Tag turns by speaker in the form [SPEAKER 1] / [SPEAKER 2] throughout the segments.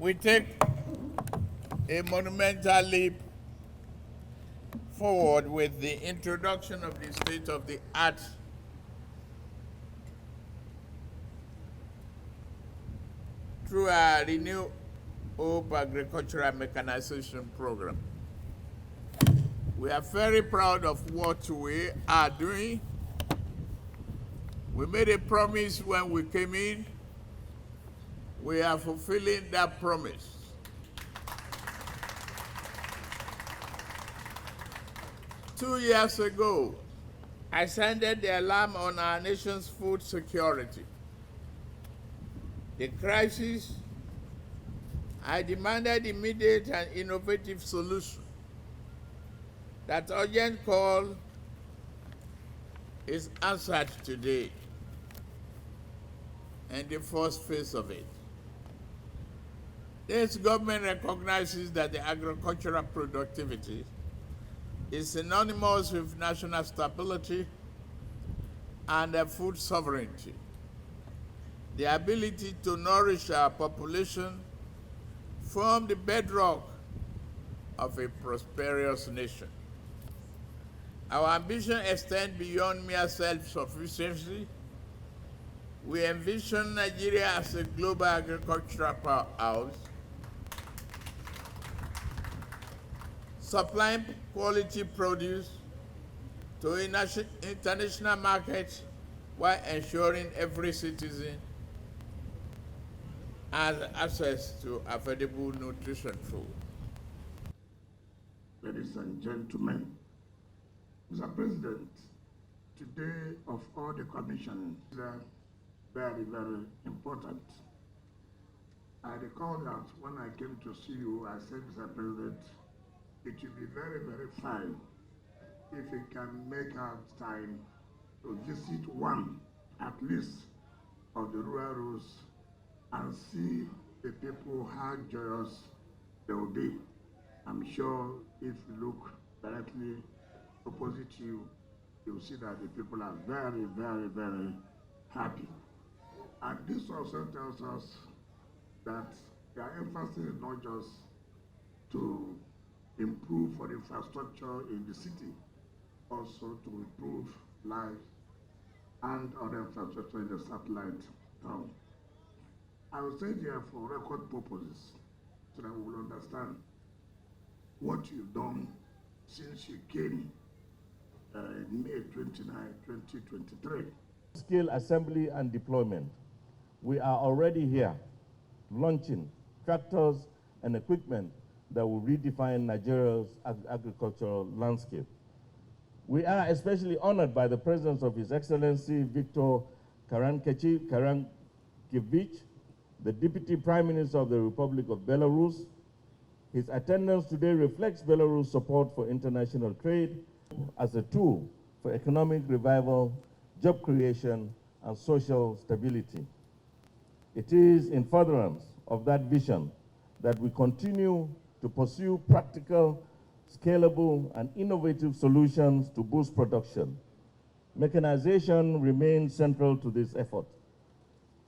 [SPEAKER 1] we take a monumental leap forward with the introduction of the state-of-the-art through our Renew Hope Agricultural Mechanization program. We are very proud of what we are doing. We made a promise when we came in. We are fulfilling that promise. Two years ago, I sounded the alarm on our nation's food security. The crisis, I demanded immediate and innovative solution. That urgent call is answered today, and the first phase of it. This government recognizes that the agricultural productivity is synonymous with national stability and food sovereignty. The ability to nourish our population form the bedrock of a prosperous nation. Our ambition extends beyond mere self-sufficiency. We envision Nigeria as a global agricultural powerhouse, supplying quality produce to international markets while ensuring every citizen has access to affordable nutrition food.
[SPEAKER 2] Ladies and gentlemen, Mr. President, today of all the commissions are very, very important. I recall that when I came to see you, I said, Mr. President, it will be very, very fine if you can make out time to visit one, at least, of the rural roads and see the people how joyous they will be. I'm sure if you look directly opposite you, you'll see that the people are very, very, very happy. And this also tells us that their emphasis is not just to improve for infrastructure in the city, also to improve life and other infrastructure in the satellite town. I will say here for record purposes so that we will understand what you've done since you came in May 29, 2023.
[SPEAKER 3] Scale assembly and deployment. We are already here launching tractors and equipment that will redefine Nigeria's agricultural landscape. We are especially honored by the presence of His Excellency Victor Karankevich, the Deputy Prime Minister of the Republic of Belarus. His attendance today reflects Belarus' support for international trade as a tool for economic revival, job creation, and social stability. It is in furtherance of that vision that we continue to pursue practical, scalable, and innovative solutions to boost production. Mechanization remains central to this effort.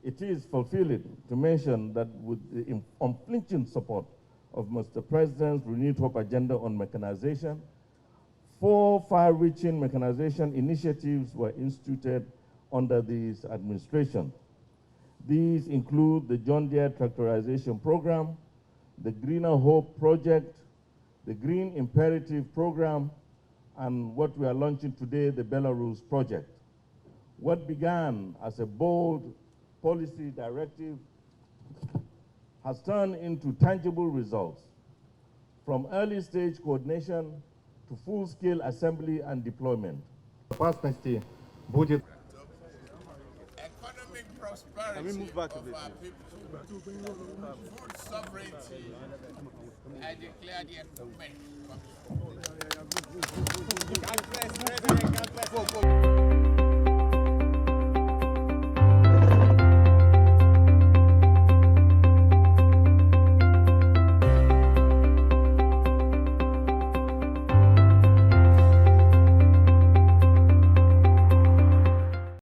[SPEAKER 3] It is fulfilling to mention that with the unflinching support of Mr. President's renewed hope agenda on mechanization, 4 far-reaching mechanization initiatives were instituted under this administration. These include the John Deere Tractorization Program, the Greener Hope Project, the Green Imperative Program, and what we are launching today, the Belarus Project. What began as a bold policy directive has turned into tangible results, from early stage coordination to full-scale assembly and deployment.
[SPEAKER 1] Economic prosperity of our people, food sovereignty, I declare the equipment.